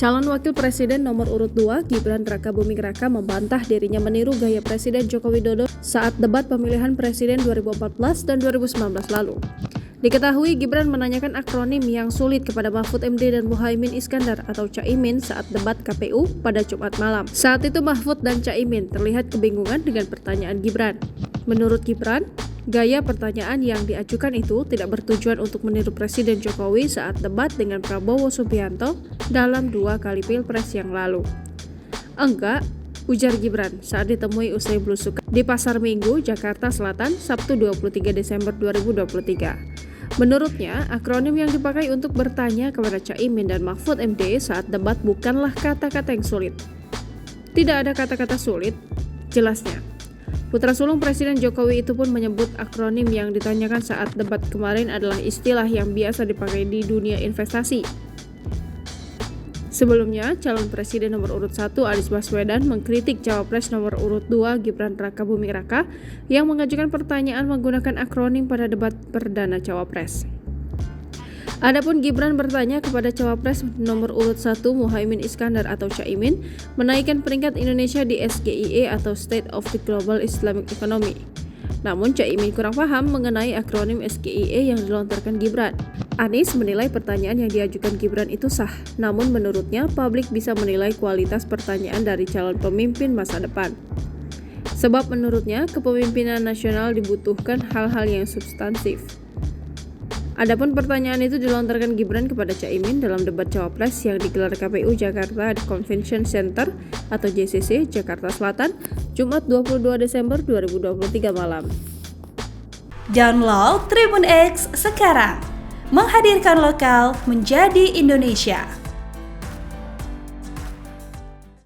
Calon Wakil Presiden nomor urut 2, Gibran Rakabuming Raka membantah dirinya meniru gaya Presiden Joko Widodo saat debat pemilihan Presiden 2014 dan 2019 lalu. Diketahui Gibran menanyakan akronim yang sulit kepada Mahfud MD dan Muhaimin Iskandar atau Caimin saat debat KPU pada Jumat malam. Saat itu Mahfud dan Caimin terlihat kebingungan dengan pertanyaan Gibran. Menurut Gibran, gaya pertanyaan yang diajukan itu tidak bertujuan untuk meniru Presiden Jokowi saat debat dengan Prabowo Subianto dalam 2 kali Pilpres yang lalu. Enggak, ujar Gibran saat ditemui usai belusukan di Pasar Minggu, Jakarta Selatan, Sabtu 23 Desember 2023. Menurutnya, akronim yang dipakai untuk bertanya kepada Caimin dan Mahfud MD saat debat bukanlah kata-kata yang sulit. Tidak ada kata-kata sulit, jelasnya. Putra sulung Presiden Jokowi itu pun menyebut akronim yang ditanyakan saat debat kemarin adalah istilah yang biasa dipakai di dunia investasi. Sebelumnya, calon Presiden nomor urut 1 Anies Baswedan mengkritik Cawapres nomor urut 2 Gibran Rakabuming Raka yang mengajukan pertanyaan menggunakan akronim pada debat perdana Cawapres. Adapun Gibran bertanya kepada Cawapres nomor urut 1 Muhaimin Iskandar atau Caimin menaikkan peringkat Indonesia di SGIE atau State of the Global Islamic Economy. Namun Caimin kurang paham mengenai akronim SGIE yang dilontarkan Gibran. Anies menilai pertanyaan yang diajukan Gibran itu sah, namun menurutnya publik bisa menilai kualitas pertanyaan dari calon pemimpin masa depan. Sebab menurutnya kepemimpinan nasional dibutuhkan hal-hal yang substansif. Adapun pertanyaan itu dilontarkan Gibran kepada Caimin dalam debat Cawapres yang digelar KPU Jakarta Convention Center atau JCC, Jakarta Selatan, Jumat 22 Desember 2023 malam. Download Tribun X sekarang, menghadirkan lokal menjadi Indonesia.